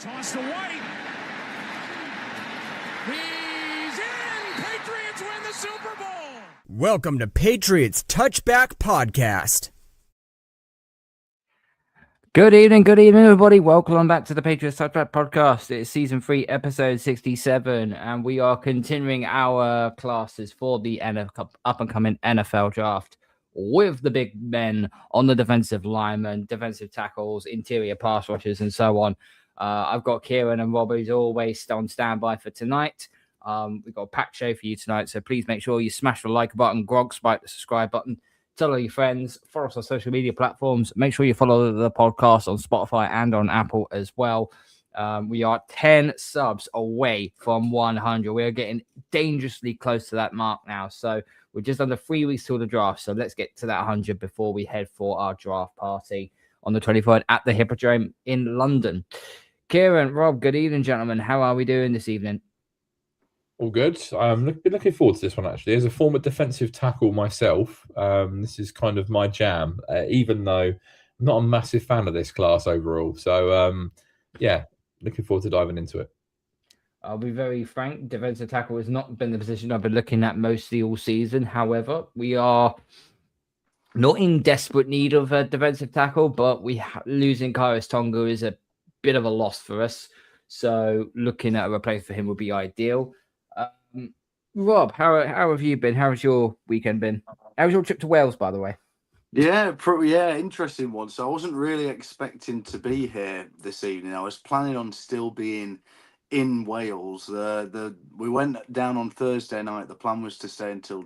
Toss to White. He's in! Patriots win the Super Bowl! Welcome to Patriots Touchback Podcast. Good evening, everybody. Welcome back to the Patriots Touchback Podcast. It's Season 3, Episode 67, and we are continuing our classes for the up-and-coming NFL Draft with the big men on the defensive linemen, defensive tackles, interior pass rushers, and so on. I've got Kieren and Rob, who's always on standby for tonight. We've got a packed show for you tonight, so please make sure you smash the like button, spike the subscribe button, tell all your friends, follow us on social media platforms. Make sure you follow the podcast on Spotify and on Apple as well. We are 10 subs away from 100. We're getting dangerously close to that mark now, so we're just under 3 weeks till the draft, so let's get to that 100 before we head for our draft party on the 23rd at the Hippodrome in London. Kieren, Rob, good evening, gentlemen. How are we doing this evening? All good. I've been looking forward to this one, actually. As a former defensive tackle myself, this is kind of my jam, even though I'm not a massive fan of this class overall. So, looking forward to diving into it. I'll be very frank. Defensive tackle has not been the position I've been looking at mostly all season. However, we are not in desperate need of a defensive tackle, but losing Khyris Tonga is a bit of a loss for us. So looking at a replacement for him would be ideal. Rob, how have you been? How has your weekend been? How was your trip to Wales, by the way? Yeah, interesting one. So I wasn't really expecting to be here this evening. I was planning on still being in Wales. We went down on Thursday night. The plan was to stay until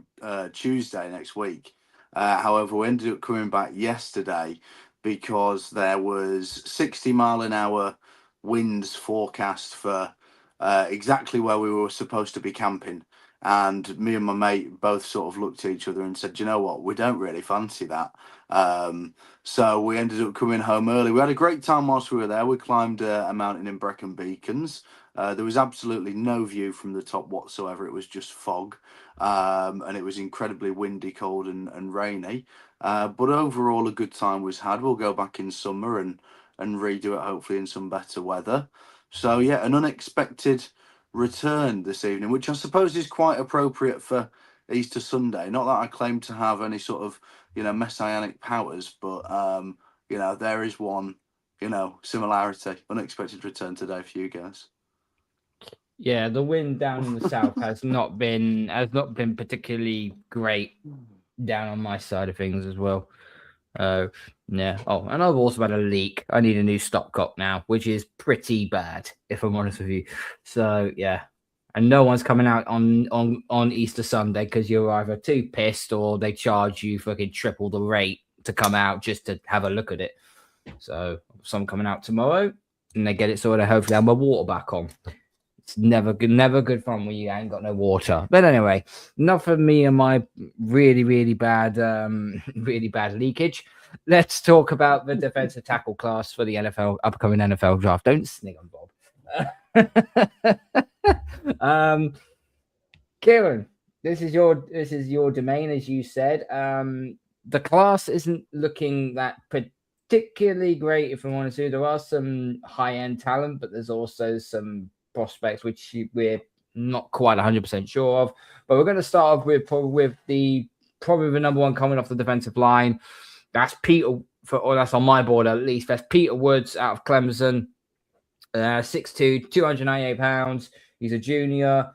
Tuesday next week. However, we ended up coming back yesterday because there was 60-mile-an-hour winds forecast for exactly where we were supposed to be camping. And me and my mate both sort of looked at each other and said, you know what, we don't really fancy that. So we ended up coming home early. We had a great time whilst we were there. We climbed a mountain in Brecon Beacons. There was absolutely no view from the top whatsoever. It was just fog. And it was incredibly windy, cold and rainy. But overall, a good time was had. We'll go back in summer and redo it, hopefully in some better weather. So, yeah, an unexpected return this evening, which I suppose is quite appropriate for Easter Sunday. Not that I claim to have any sort of, messianic powers, but, there is one, similarity. Unexpected return today for you guys. Yeah, the wind down in the south has not been particularly great down on my side of things as well. Yeah. Oh, and I've also had a leak. I need a new stopcock now, which is pretty bad, if I'm honest with you. So yeah, and no one's coming out on Easter Sunday because you're either too pissed or they charge you fucking triple the rate to come out just to have a look at it. So some coming out tomorrow, and they get it sorted. Hopefully, have my water back on. It's never good fun when you ain't got no water. But anyway, enough of me and my really bad leakage. Let's talk about the defensive tackle class for the upcoming NFL draft. Don't snig on Bob. Kieren, this is your domain, as you said. The class isn't looking that particularly great, if I want to. There are some high-end talent, but there's also some prospects which we're not quite 100% sure of. But we're going to start off with probably the number one coming off the defensive line. That's that's on my board at least. That's Peter Woods out of Clemson. 6'2", 298 pounds. He's a junior.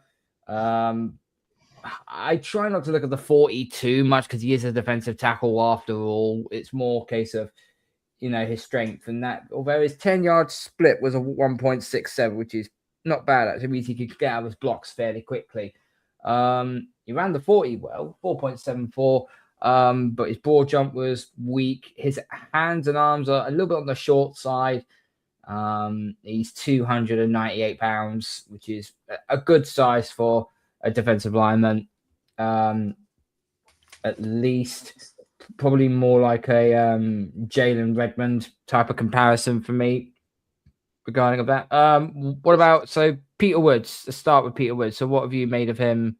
I try not to look at the 40 too much because he is a defensive tackle after all. It's more a case of, his strength and that. Although his 10-yard split was a 1.67, which is not bad. Actually, means he could get out of his blocks fairly quickly. He ran the 40 well, 4.74. But his broad jump was weak. His hands and arms are a little bit on the short side. He's 298 pounds, which is a good size for a defensive lineman. At least probably more like a Jalen Redmond type of comparison for me regarding that. What about Peter Woods? Let's start with Peter Woods. So what have you made of him?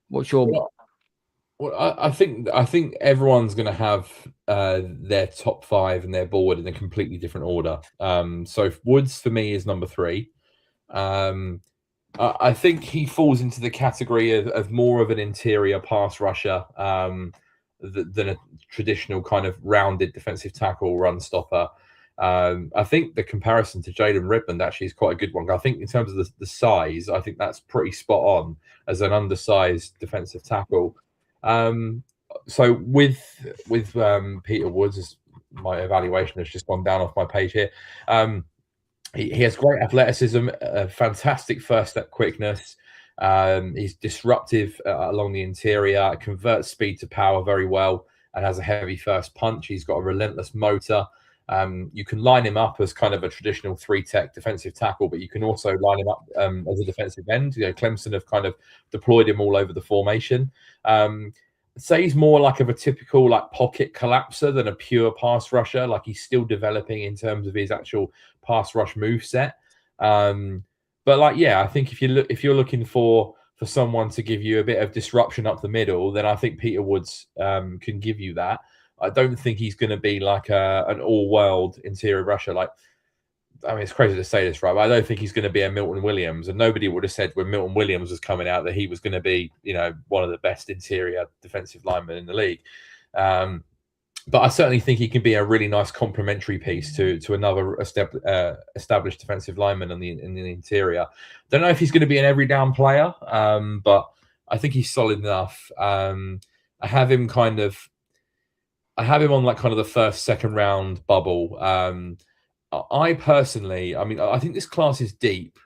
What's your Well, I think everyone's going to have their top five and their board in a completely different order. So Woods for me is number 3. I think he falls into the category of more of an interior pass rusher than a traditional kind of rounded defensive tackle run stopper. I think the comparison to Jalen Redmond actually is quite a good one. I think in terms of the size, I think that's pretty spot on as an undersized defensive tackle. So with Peter Woods, my evaluation has just gone down off my page here. He has great athleticism, fantastic first step quickness. He's disruptive along the interior, converts speed to power very well, and has a heavy first punch. He's got a relentless motor. You can line him up as kind of a traditional 3-tech defensive tackle, but you can also line him up as a defensive end. Clemson have kind of deployed him all over the formation. Say he's more like of a typical like pocket collapser than a pure pass rusher. Like he's still developing in terms of his actual pass rush move set. But I think if you're looking for someone to give you a bit of disruption up the middle, then I think Peter Woods can give you that. I don't think he's going to be like an all-world interior rusher. It's crazy to say this, right? But I don't think he's going to be a Milton Williams, and nobody would have said when Milton Williams was coming out that he was going to be, one of the best interior defensive linemen in the league. But I certainly think he can be a really nice complementary piece to another established defensive lineman in the interior. Don't know if he's going to be an every down player, but I think he's solid enough. I have him on like kind of the first, second round bubble. I personally, I think this class is deep.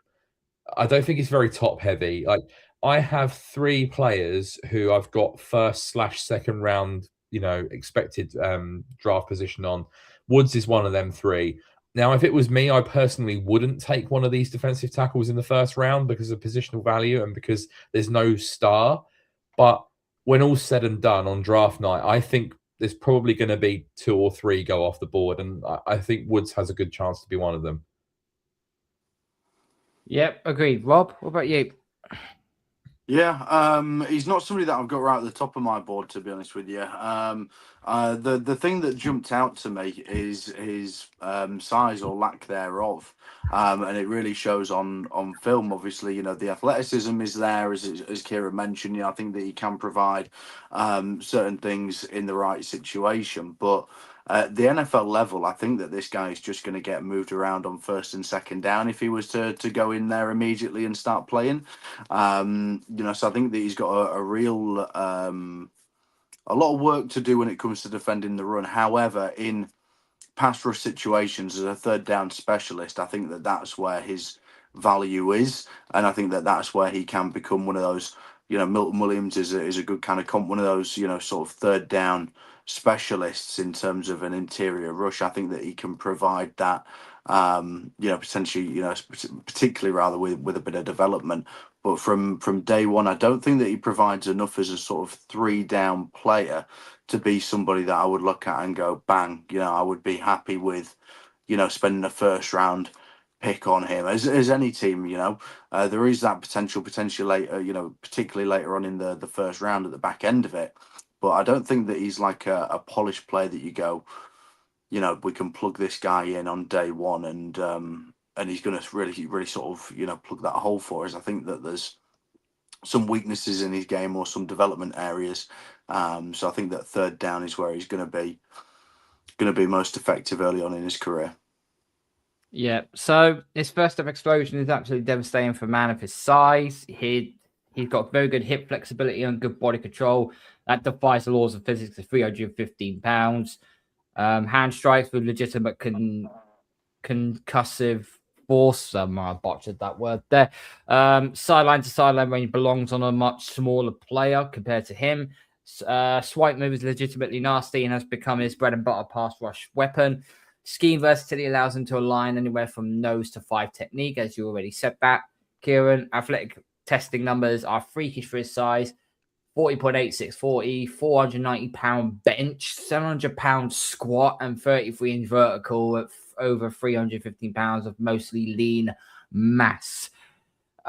I don't think it's very top heavy. Like I have 3 players who I've got first/second round, expected draft position on. Woods is one of them 3. Now, if it was me, I personally wouldn't take one of these defensive tackles in the first round because of positional value and because there's no star. But when all's said and done on draft night, I think there's probably going to be 2 or 3 go off the board, and I think Woods has a good chance to be one of them. Yep, agreed. Rob, what about you? Yeah, he's not somebody that I've got right at the top of my board, to be honest with you. The thing that jumped out to me is his size or lack thereof, and it really shows on film. Obviously, the athleticism is there, as Kieren mentioned. I think that he can provide certain things in the right situation, but at the NFL level, I think that this guy is just going to get moved around on first and second down if he was to go in there immediately and start playing. So I think that he's got a real a lot of work to do when it comes to defending the run. However, in pass rush situations as a third down specialist, I think that that's where his value is, and I think that that's where he can become one of those. Milton Williams is a good kind of comp, one of those sort of third down specialists in terms of an interior rush. I think that he can provide that. Potentially, particularly rather with a bit of development. But from day one, I don't think that he provides enough as a sort of 3-down player to be somebody that I would look at and go, bang, I would be happy with, spending a first round pick on him. As any team, there is that potential later, particularly later on in the first round at the back end of it. But I don't think that he's like a polished player that you go, we can plug this guy in on day one and he's going to really sort of, plug that hole for us. I think that there's some weaknesses in his game or some development areas. So I think that third down is where he's going to be most effective early on in his career. Yeah. So his first step explosion is absolutely devastating for a man of his size. He's got very good hip flexibility and good body control. That defies the laws of physics at 315 pounds. Hand strikes with legitimate concussive force. I botched that word there. Sideline to sideline range belongs on a much smaller player compared to him. Swipe move is legitimately nasty and has become his bread and butter pass rush weapon. Scheme versatility allows him to align anywhere from nose to 5 technique, as you already said that. Kieren, athletic testing numbers are freakish for his size. 40.86 40, 490-pound bench, 700-pound squat, and 33-inch vertical at over 315 pounds of mostly lean mass.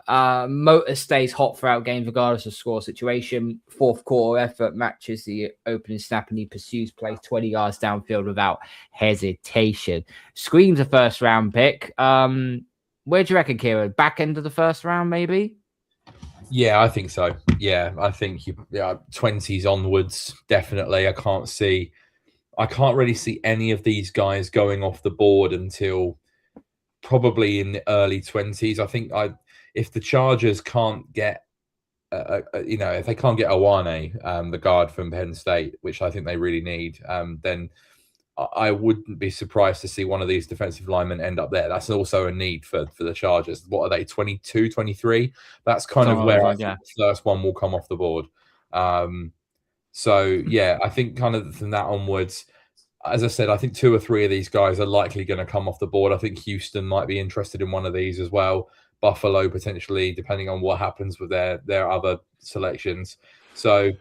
Motor stays hot throughout games, regardless of score situation. Fourth quarter effort matches the opening snap, and he pursues play 20 yards downfield without hesitation. Screams a first round pick. Where do you reckon, Kieren? Back end of the first round, maybe? Yeah, I think so. Yeah, I think 20s onwards, definitely. I can't really see any of these guys going off the board until probably in the early 20s. I think if the Chargers can't get, if they can't get Owane, the guard from Penn State, which I think they really need, then I wouldn't be surprised to see one of these defensive linemen end up there. That's also a need for the Chargers. What are they, 22, 23? That's kind of where I think the first one will come off the board. So, yeah, I think kind of from that onwards, as I said, I think 2 or 3 of these guys are likely going to come off the board. I think Houston might be interested in one of these as well. Buffalo, potentially, depending on what happens with their other selections. So,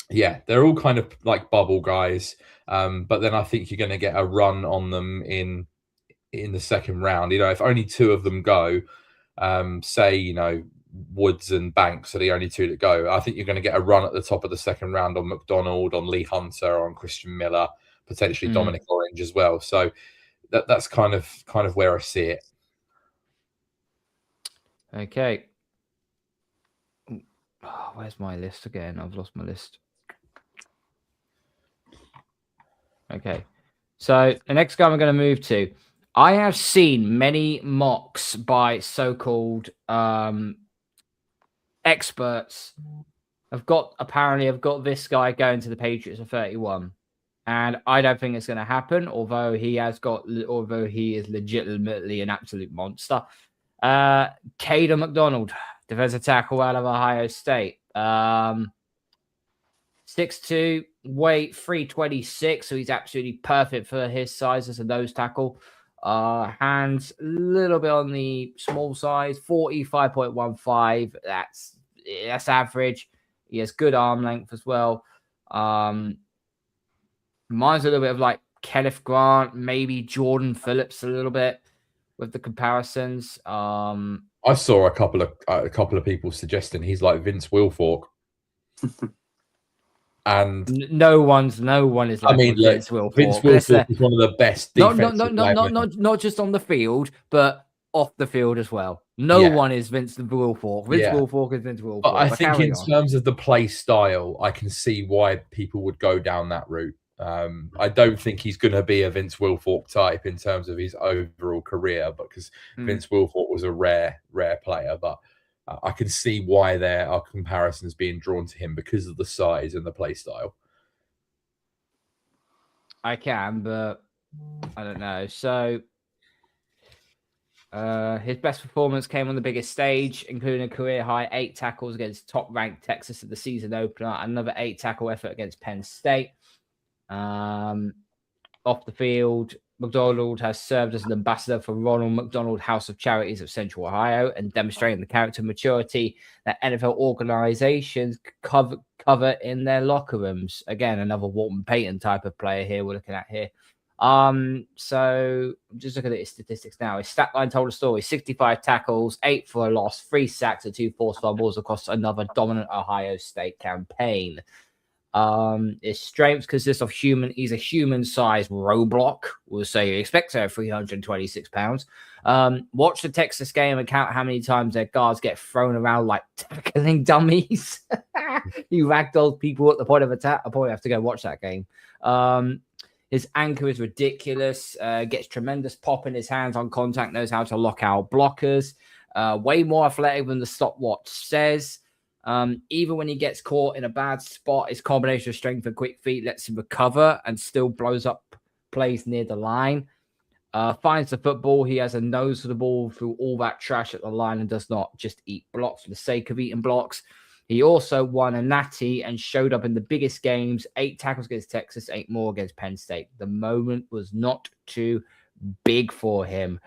yeah, they're all kind of like bubble guys. But then I think you're going to get a run on them in the second round. If only 2 of them go, say, Woods and Banks are the only 2 that go, I think you're going to get a run at the top of the second round on McDonald, on Lee Hunter, on Christian Miller, potentially Dominic Orange as well. So that's kind of where I see it. Okay. Oh, where's my list again? I've lost my list. Okay. So the next guy I'm going to move to, I have seen many mocks by so-called experts. I've got this guy going to the Patriots at 31. And I don't think it's going to happen, although he is legitimately an absolute monster. Caden McDonald, defensive tackle out of Ohio State. 6'2", weight 326, so he's absolutely perfect for his size as a nose tackle. Hands a little bit on the small size, 45.15. That's average. He has good arm length as well. Reminds a little bit of like Kenneth Grant, maybe Jordan Phillips a little bit with the comparisons. I saw a couple of people suggesting he's like Vince Wilfork. And no one is like Vince Wilfork. Vince Wilfork is one of the best defensive not just on the field, but off the field as well. No one is Vince Wilfork. Wilfork is Vince Wilfork. But I think in terms of the play style, I can see why people would go down that route. I don't think he's going to be a Vince Wilfork type in terms of his overall career, because Vince Wilfork was a rare player. But I can see why there are comparisons being drawn to him because of the size and the play style. I can, but I don't know. So his best performance came on the biggest stage, including a career-high 8 tackles against top-ranked Texas at the season opener, another 8-tackle effort against Penn State. Off the field, McDonald has served as an ambassador for Ronald McDonald House of Charities of Central Ohio and demonstrating the character and maturity that NFL organizations cover in their locker rooms. Again, another Walton Payton type of player here we're looking at here. So I'm just looking at his statistics now. His stat line told a story: 65 tackles, 8 for a loss, 3 sacks, and 2 forced fumbles across another dominant Ohio State campaign. His strengths consist of he's a human-sized roadblock. We'll say you expect to have 326 pounds. Watch the Texas game and count how many times their guards get thrown around like tackling dummies. You ragdoll people at the point of attack. I'll probably have to go watch that game. His anchor is ridiculous. Gets tremendous pop in his hands on contact. Knows how to lock out blockers. Way more athletic than the stopwatch says. Even when he gets caught in a bad spot, his combination of strength and quick feet lets him recover and still blows up plays near the line. Finds the football. He has a nose for the ball through all that trash at the line and does not just eat blocks for the sake of eating blocks. He also won a natty and showed up in the biggest games, 8 tackles against Texas, 8 more against Penn State. The moment was not too big for him.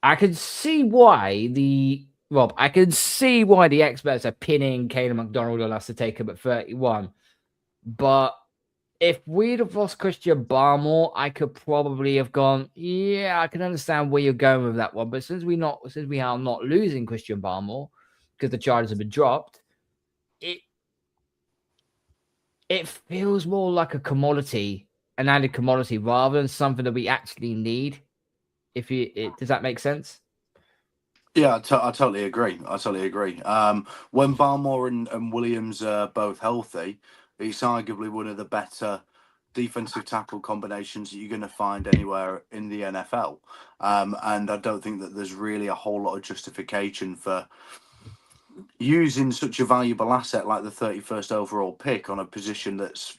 I can see why the experts are pinning Caden McDonald on us to take him at 31. But if we'd have lost Christian Barmore, I could probably have gone, yeah, I can understand where you're going with that one. But since we are not losing Christian Barmore because the charges have been dropped, it feels more like a commodity, an added commodity, rather than something that we actually need. Does that make sense? Yeah, I totally agree. When Barmore and Williams are both healthy, it's arguably one of the better defensive tackle combinations that you're going to find anywhere in the NFL. And I don't think that there's really a whole lot of justification for using such a valuable asset like the 31st overall pick on a position that's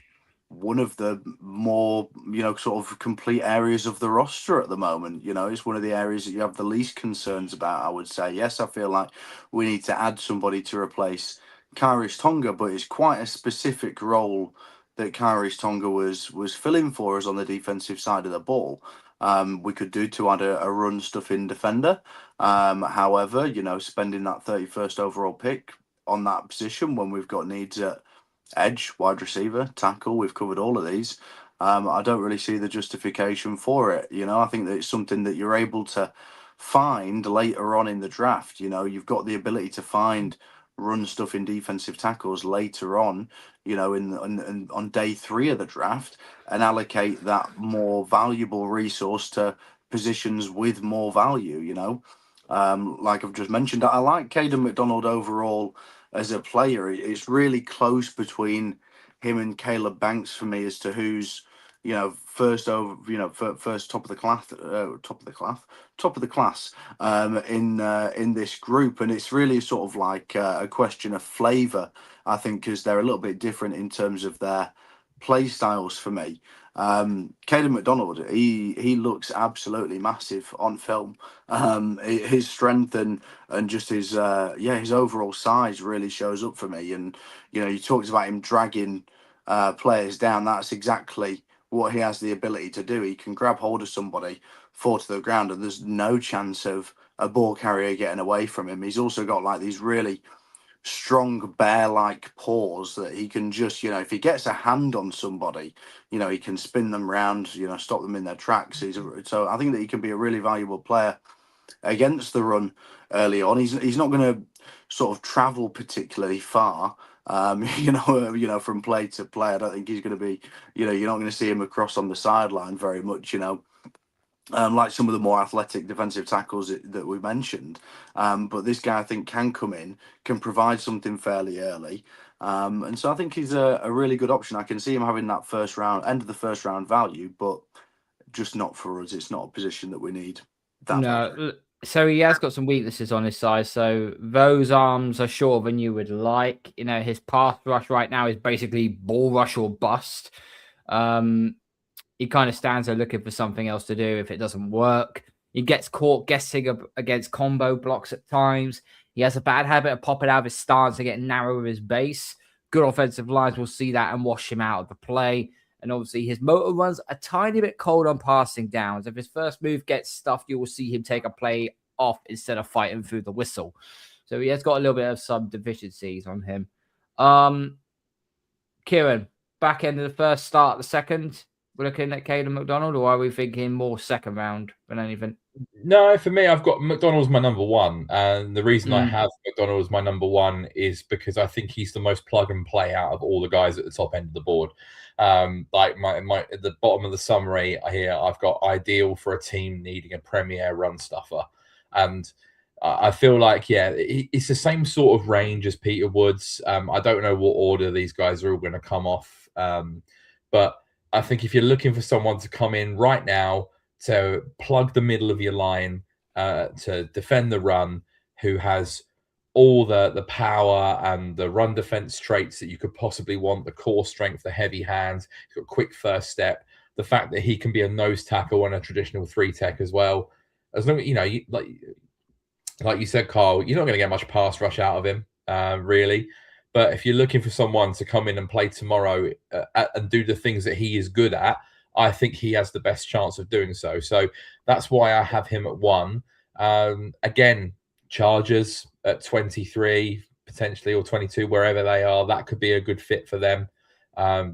one of the more, sort of complete areas of the roster at the moment. It's one of the areas that you have the least concerns about, I would say. Yes, I feel like we need to add somebody to replace Khyris Tonga, but it's quite a specific role that Khyris Tonga was filling for us on the defensive side of the ball. We could do to add a run stuff in defender. However, spending that 31st overall pick on that position when we've got needs at edge, wide receiver, tackle, we've covered all of these. I don't really see the justification for it. I think that it's something that you're able to find later on in the draft. You've got the ability to find run stuff in defensive tackles later on, on day 3 of the draft, and allocate that more valuable resource to positions with more value. Like I've just mentioned, I like Caden McDonald overall as a player. It's really close between him and Caleb Banks for me as to who's first over, first top of the class in this group. And it's really sort of like a question of flavor, I think, because they're a little bit different in terms of their play styles for me. Caden McDonald, he looks absolutely massive on film. His strength and just his his overall size really shows up for me. And you talked about him dragging players down. That's exactly what he has the ability to do. He can grab hold of somebody, fall to the ground, and there's no chance of a ball carrier getting away from him. He's also got like these really strong bear-like paws that he can just, if he gets a hand on somebody, he can spin them round, stop them in their tracks. So I think that he can be a really valuable player against the run early on. He's not going to sort of travel particularly far. From play to play. I don't think he's going to be, you're not going to see him across on the sideline very much, like some of the more athletic defensive tackles that we mentioned. But this guy, I think, can come in, can provide something fairly early. And so I think he's a really good option. I can see him having that end of the first round value, but just not for us. It's not a position that we need. No. So he has got some weaknesses on his side. So those arms are shorter than you would like. His pass rush right now is basically ball rush or bust. He kind of stands there looking for something else to do if it doesn't work. He gets caught guessing against combo blocks at times. He has a bad habit of popping out of his stance and getting narrow with his base. Good offensive lines will see that and wash him out of the play. And obviously, his motor runs a tiny bit cold on passing downs. If his first move gets stuffed, you will see him take a play off instead of fighting through the whistle. So he has got a little bit of some deficiencies on him. Kieren, back end of the first, start the second. We're looking at Caden McDonald, or are we thinking more second round than anything? No, for me, I've got McDonald as my number one. And the reason I have McDonald as my number one is because I think he's the most plug and play out of all the guys at the top end of the board. Like at the bottom of the summary here, I've got ideal for a team needing a premier run stuffer. And I feel like, it's the same sort of range as Peter Woods. I don't know what order these guys are all going to come off. But I think if you're looking for someone to come in right now to plug the middle of your line, to defend the run, who has all the power and the run defense traits that you could possibly want, the core strength, the heavy hands, he's got quick first step, the fact that he can be a nose tackle and a traditional 3-tech as well. As long as, like you said, Carl, you're not going to get much pass rush out of him, really. But if you're looking for someone to come in and play tomorrow and do the things that he is good at, I think he has the best chance of doing so. So that's why I have him at 1. Again, Chargers at 23, potentially, or 22, wherever they are, that could be a good fit for them.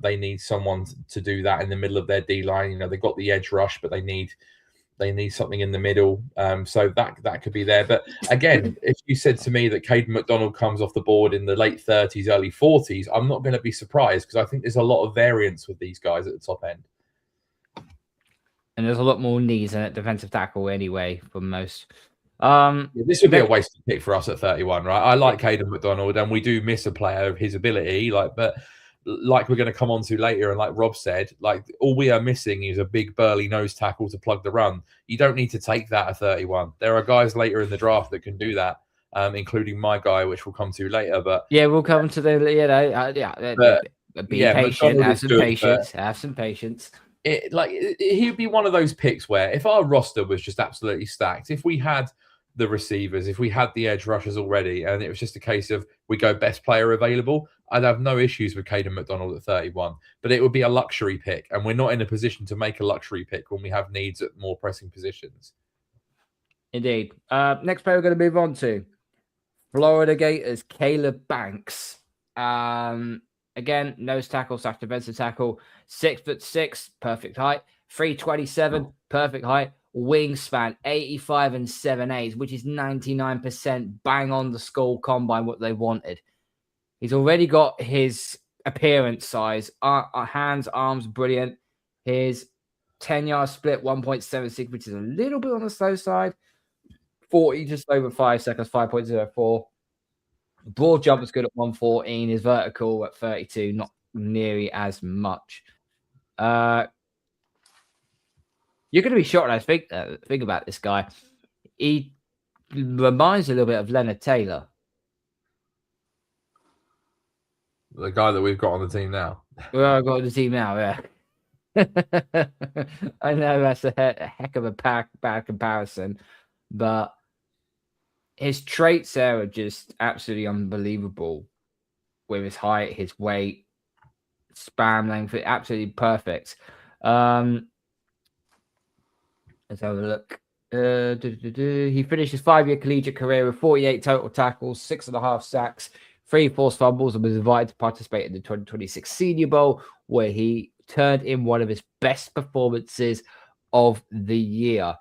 They need someone to do that in the middle of their D line. You know, they've got the edge rush, but they need something in the middle. So that could be there. But again, if you said to me that Caden McDonald comes off the board in the late 30s, early 40s, I'm not going to be surprised, because I think there's a lot of variance with these guys at the top end. And there's a lot more needs in it, defensive tackle anyway, for most. This would be a wasted pick for us at 31, right? I like Caden McDonald, and we do miss a player of his ability, but like we're going to come on to later, and like Rob said, like all we are missing is a big burly nose tackle to plug the run. You don't need to take that at 31. There are guys later in the draft that can do that, including my guy, which we'll come to later. But yeah, we'll come to the be patient, have some patience, have some patience. He'd be one of those picks where if our roster was just absolutely stacked, if we had the receivers, if we had the edge rushers already, and it was just a case of we go best player available, I'd have no issues with Caden McDonald at 31. But it would be a luxury pick, and we're not in a position to make a luxury pick when we have needs at more pressing positions. Indeed. Next player we're going to move on to Florida Gators, Caleb Banks. Again, nose tackle / defensive tackle, 6'6", perfect height, 327, perfect height, wingspan 85 and 7/8, which is 99% bang on the skull combine what they wanted. He's already got his appearance size, hands, arms, brilliant. His 10-yard split 1.76, which is a little bit on the slow side. 40 just over 5 seconds, 5.04. Broad jump is good at 114. His vertical at 32, not nearly as much. You're going to be shocked when I think about this guy. He reminds a little bit of Leonard Taylor. The guy that we've got on the team now. Well, I've got on the team now, yeah. I know that's a heck of a bad comparison, but his traits there are just absolutely unbelievable with his height, his weight, span length, absolutely perfect. Let's have a look. He finished his 5-year collegiate career with 48 total tackles, 6.5 sacks, 3 forced fumbles, and was invited to participate in the 2026 Senior Bowl, where he turned in one of his best performances of the year.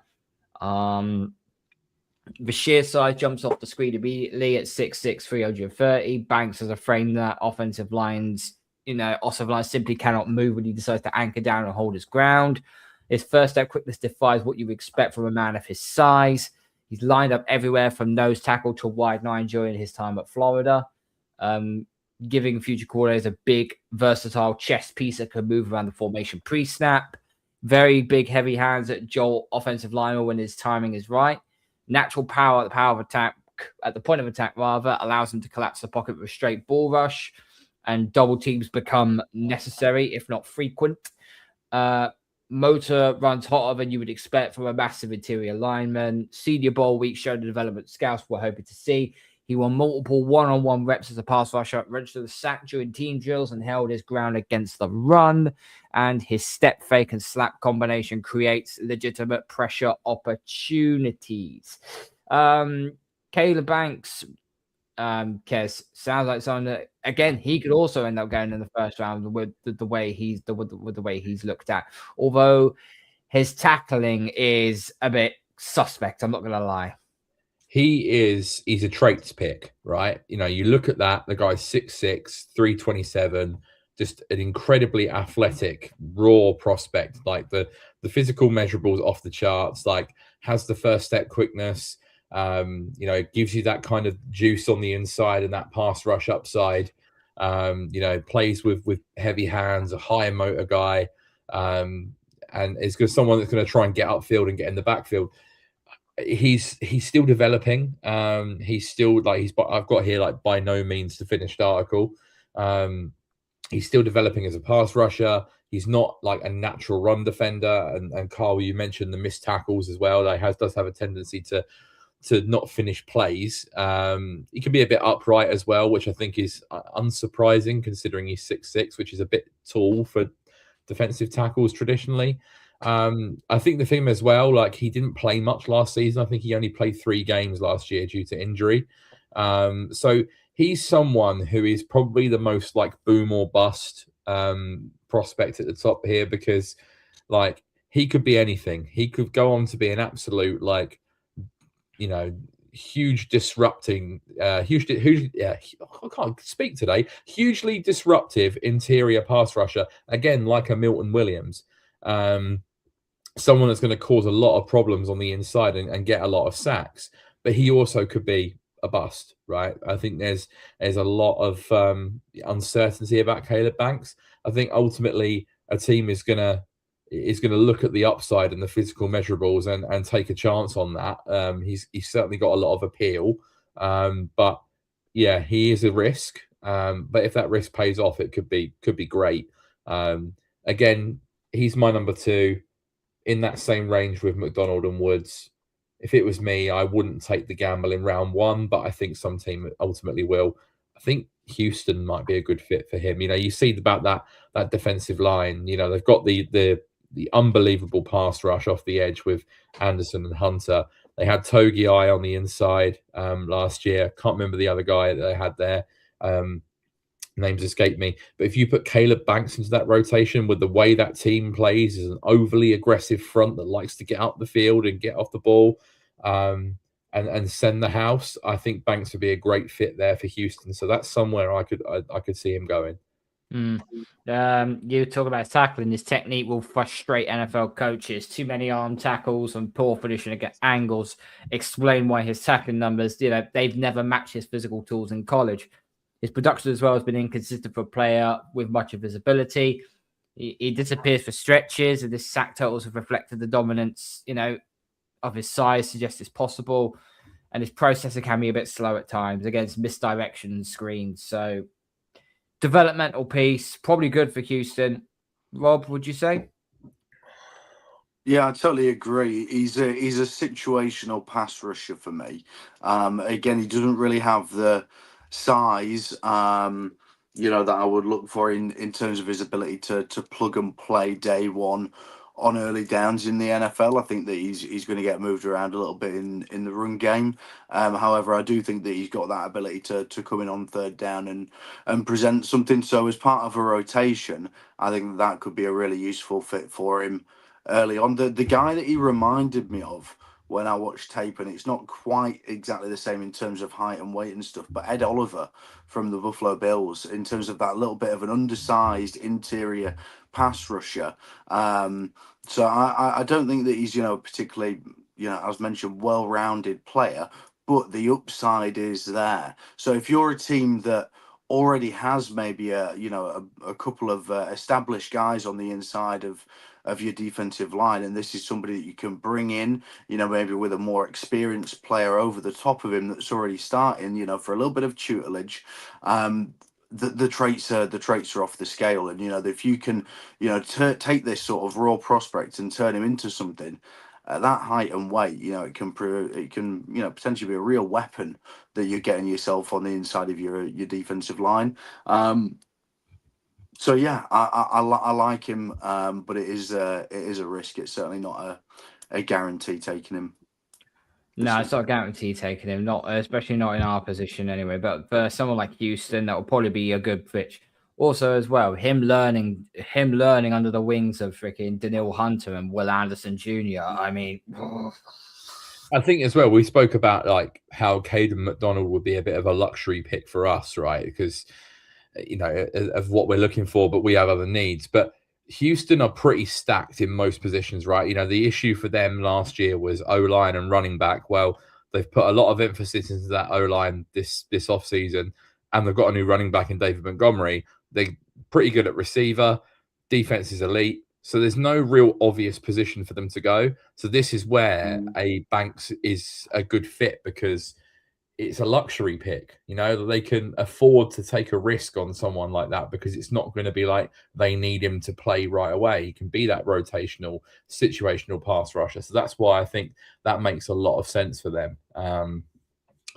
The sheer size jumps off the screen immediately at 6'6", 330. Banks has a frame that offensive lines simply cannot move when he decides to anchor down and hold his ground. His first step quickness defies what you would expect from a man of his size. He's lined up everywhere from nose tackle to wide nine during his time at Florida, giving future coordinators a big, versatile chest piece that can move around the formation pre-snap. Very big, heavy hands at Joel offensive lineman when his timing is right. Natural power at the point of attack, allows him to collapse the pocket with a straight ball rush, and double teams become necessary, if not frequent. Motor runs hotter than you would expect from a massive interior lineman. Senior Bowl week showed the development scouts were hoping to see. He won multiple one-on-one reps as a pass rusher, registered the sack during team drills, and held his ground against the run. And his step fake and slap combination creates legitimate pressure opportunities. Caleb Banks, Kez, sounds like someone that, again, he could also end up going in the first round with the way he's looked at. Although his tackling is a bit suspect, I'm not going to lie. He's a traits pick, right? You know, you look at that, the guy's 6'6", 327, just an incredibly athletic, raw prospect. Like the physical measurables off the charts, like has the first step quickness, gives you that kind of juice on the inside and that pass rush upside. Plays with heavy hands, a high motor guy, and is someone that's going to try and get upfield and get in the backfield. He's still developing. I've got here like by no means the finished article. He's still developing as a pass rusher. He's not like a natural run defender. And Carl, you mentioned the missed tackles as well. Does have a tendency to not finish plays. He can be a bit upright as well, which I think is unsurprising considering he's 6'6", which is a bit tall for defensive tackles traditionally. I think the thing as well, like he didn't play much last season. I think he only played 3 games last year due to injury. So he's someone who is probably the most like boom or bust prospect at the top here because, like, he could be anything. He could go on to be an absolute, like, huge disrupting, I can't speak today. Hugely disruptive interior pass rusher, again, like a Milton Williams. Someone that's going to cause a lot of problems on the inside and get a lot of sacks, but he also could be a bust, right? I think there's a lot of uncertainty about Caleb Banks. I think ultimately a team is gonna look at the upside and the physical measurables and take a chance on that. He's certainly got a lot of appeal, but yeah, he is a risk. But if that risk pays off, it could be great. Again, he's my number 2. In that same range with McDonald and Woods. If it was me, I wouldn't take the gamble in round 1, but I think some team ultimately will. I think Houston might be a good fit for him. You see about that defensive line. They've got the unbelievable pass rush off the edge with Anderson and Hunter. They had Togi on the inside last year. Can't remember the other guy that they had there. Names escape me. But if you put Caleb Banks into that rotation with the way that team plays, is an overly aggressive front that likes to get up the field and get off the ball and send the house, I think Banks would be a great fit there for Houston. So that's somewhere I could see him going. You talk about tackling. This technique will frustrate NFL coaches. Too many arm tackles and poor finishing against angles explain why his tackling numbers, they've never matched his physical tools in college. His production as well has been inconsistent for a player with much visibility. He disappears for stretches, and his sack totals have reflected the dominance, of his size, suggests it's possible. And his processing can be a bit slow at times against misdirection screens. So, developmental piece, probably good for Houston. Rob, would you say? Yeah, I totally agree. He's a situational pass rusher for me. Again, he doesn't really have the size, that I would look for in terms of his ability to plug and play day one on early downs in the NFL. I think that he's going to get moved around a little bit in the run game. However, I do think that he's got that ability to come in on third down and present something. So as part of a rotation, I think that could be a really useful fit for him early on. The guy that he reminded me of when I watched tape, and it's not quite exactly the same in terms of height and weight and stuff, but Ed Oliver from the Buffalo Bills, in terms of that little bit of an undersized interior pass rusher. So I don't think that he's, particularly, as mentioned, well-rounded player, but the upside is there. So if you're a team that already has maybe a couple of established guys on the inside of your defensive line, and this is somebody that you can bring in, maybe with a more experienced player over the top of him that's already starting, for a little bit of tutelage. The traits are off the scale, and if you can take this sort of raw prospect and turn him into something at that height and weight, it can potentially be a real weapon that you're getting yourself on the inside of your defensive line. So yeah, I like him, but it is a risk. It's certainly not a guarantee taking him. No, it's not a guarantee taking him, not especially not in our position anyway. But for someone like Houston, that will probably be a good fit. Also, as well, him learning under the wings of freaking Daniil Hunter and Will Anderson Jr. I mean, I think as well, we spoke about like how Caden McDonald would be a bit of a luxury pick for us, right? Because of what we're looking for, but we have other needs. But Houston are pretty stacked in most positions, right? The issue for them last year was O-line and running back. Well, they've put a lot of emphasis into that O-line this offseason, and they've got a new running back in David Montgomery. They're pretty good at receiver. Defense is elite. So there's no real obvious position for them to go. So this is where a Banks is a good fit, because it's a luxury pick, they can afford to take a risk on someone like that, because it's not going to be like they need him to play right away. He can be that rotational, situational pass rusher. So that's why I think that makes a lot of sense for them.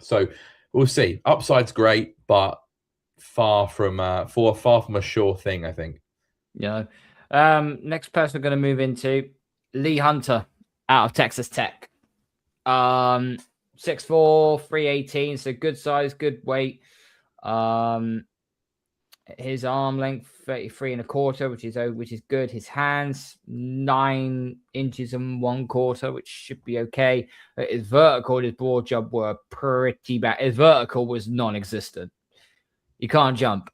So we'll see. Upside's great, but far from a sure thing, I think. Yeah. Next person we're going to move into, Lee Hunter out of Texas Tech. 6'4", 318, so good size, good weight. His arm length 33.25, which is good. His hands 9 inches and 1/4, which should be okay. His vertical, his broad jump were pretty bad. His vertical was non-existent. You can't jump.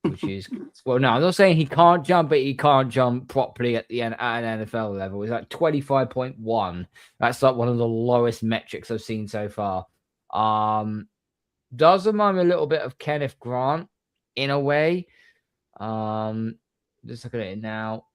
Which is well, no, I'm not saying he can't jump, but he can't jump properly at an NFL level. It's like 25.1. That's like one of the lowest metrics I've seen so far. Does remind me a little bit of Kenneth Grant in a way. Just looking at it now.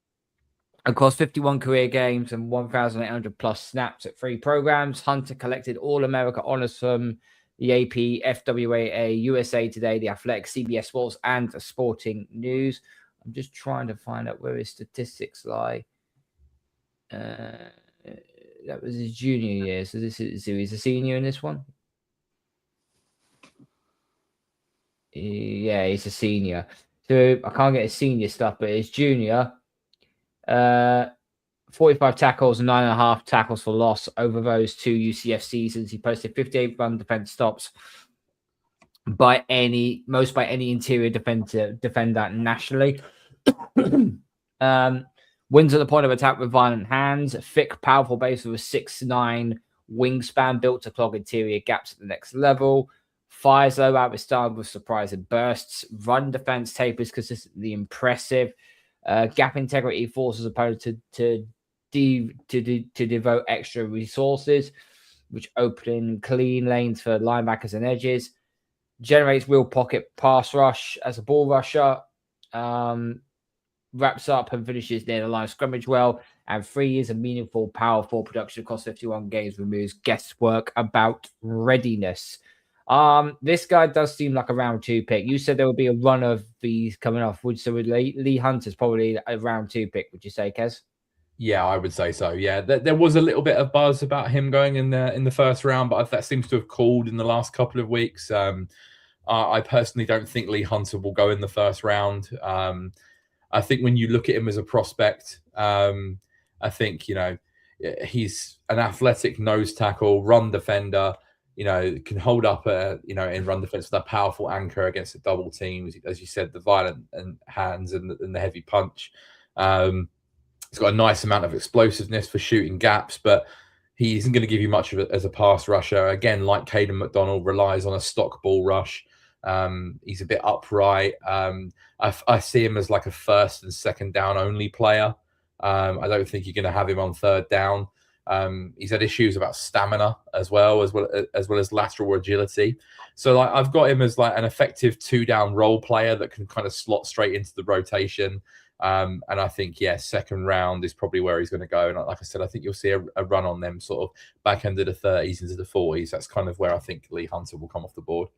Across 51 career games and 1,800 plus snaps at 3 programs, Hunter collected All-America honors from the AP, FWAA, USA Today, The Athletic, CBS Sports, and Sporting News. I'm just trying to find out where his statistics lie. That was his junior year, so he's a senior in this one. Yeah, he's a senior. So I can't get his senior stuff, but his junior, 45 tackles and 9.5 tackles for loss over those 2 UCF seasons. He posted 58 run defense stops by any interior defender nationally. Wins at the point of attack with violent hands, thick, powerful base with a 6'9" wingspan built to clog interior gaps at the next level. Fires low out with style with surprising bursts. Run defense tape is consistently impressive. Gap integrity forces opponents to devote extra resources, which open clean lanes for linebackers and edges. Generates real pocket pass rush as a ball rusher. Wraps up and finishes near the line of scrimmage well. And 3 years of meaningful, powerful production across 51 games removes guesswork about readiness. This guy does seem like a round 2 pick. You said there would be a run of these coming off. So would Lee Hunter's probably a round 2 pick, would you say, Kez? Yeah, I would say so. Yeah, there was a little bit of buzz about him going in the first round, but that seems to have cooled in the last couple of weeks. I personally don't think Lee Hunter will go in the first round. I think when you look at him as a prospect, I think, he's an athletic nose tackle, run defender, can hold up, in run defense with a powerful anchor against a double team. As you said, the violent hands and the heavy punch. He's got a nice amount of explosiveness for shooting gaps, but he isn't going to give you much of it as a pass rusher. Again, like Caden McDonald, relies on a stock ball rush. He's a bit upright. I see him as like a first and second down only player. I don't think you're going to have him on third down. He's had issues about stamina as well as lateral agility. So I've got him as like an effective 2-down role player that can kind of slot straight into the rotation. And I think, second round is probably where he's going to go. And like I said, I think you'll see a run on them sort of back end of the 30s into the 40s. That's kind of where I think Lee Hunter will come off the board.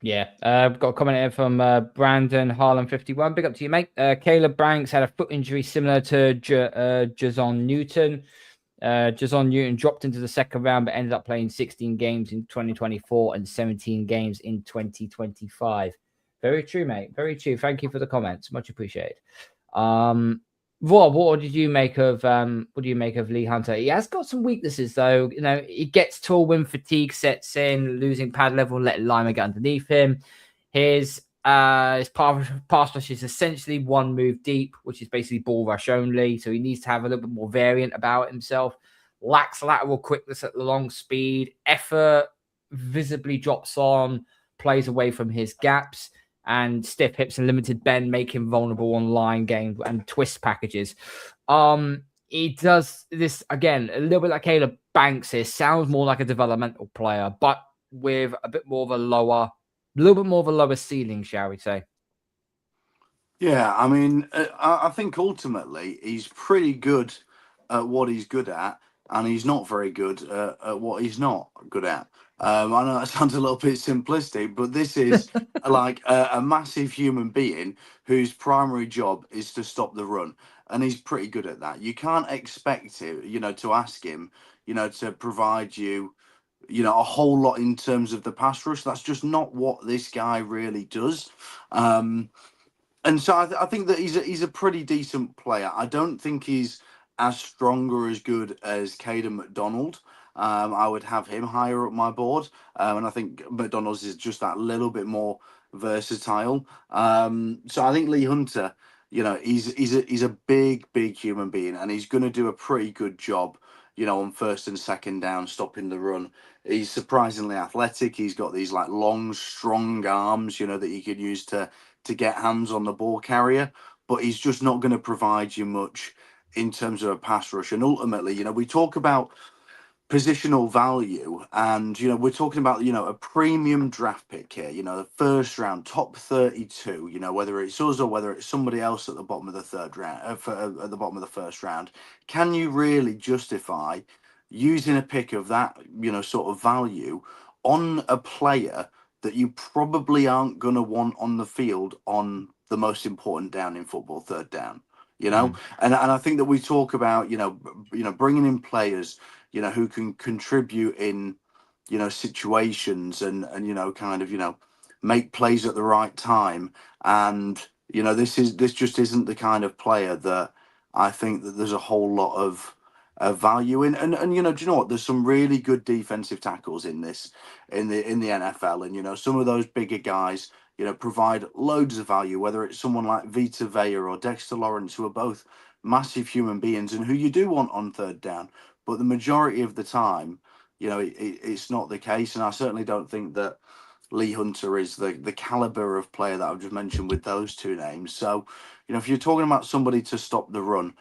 Yeah, I've got a comment here from Brandon Harlan51. Big up to you, mate. Caleb Banks had a foot injury similar to Jason Newton. Jason Newton dropped into the second round, but ended up playing 16 games in 2024 and 17 games in 2025. Very true, mate. Very true. Thank you for the comments. Much appreciated. Rob, what did you make of Lee Hunter? He has got some weaknesses, though. He gets tall when fatigue sets in, losing pad level, letting linemen get underneath him. His pass rush is essentially one move deep, which is basically ball rush only. So he needs to have a little bit more variant about himself. Lacks lateral quickness at the long speed. Effort visibly drops on, plays away from his gaps. And stiff hips and limited bend make him vulnerable on line game and twist packages. He does this, again, a little bit like Caleb Banks here. Sounds more like a developmental player, but with a little bit more of a lower ceiling, shall we say. Yeah, I mean, I think ultimately he's pretty good at what he's good at, and he's not very good at what he's not good at. I know that sounds a little bit simplistic, but this is like a massive human being whose primary job is to stop the run, and he's pretty good at that. You can't expect him, to ask him, to provide you, a whole lot in terms of the pass rush. That's just not what this guy really does. And so I think that he's a pretty decent player. I don't think he's as strong or as good as Caden McDonald. I would have him higher up my board. And I think McDonald's is just that little bit more versatile. So I think Lee Hunter, he's a big human being, and he's going to do a pretty good job, on first and second down, stopping the run. He's surprisingly athletic. He's got these like long, strong arms, that he could use to get hands on the ball carrier, but he's just not going to provide you much in terms of a pass rush. And ultimately, we talk about positional value, and we're talking about a premium draft pick here, the first round, top 32, whether it's us or whether it's somebody else at the bottom of the third round, at the bottom of the first round. Can you really justify using a pick of that sort of value on a player that you probably aren't going to want on the field on the most important down in football, third down? And I think that we talk about bringing in players who can contribute in, situations and kind of, make plays at the right time. And, this just isn't the kind of player that I think that there's a whole lot of value in. And do you know what? There's some really good defensive tackles in the NFL. And, some of those bigger guys, provide loads of value, whether it's someone like Vita Vea or Dexter Lawrence, who are both massive human beings and who you do want on third down. But the majority of the time, it's not the case. And I certainly don't think that Lee Hunter is the caliber of player that I've just mentioned with those two names. So, if you're talking about somebody to stop the run,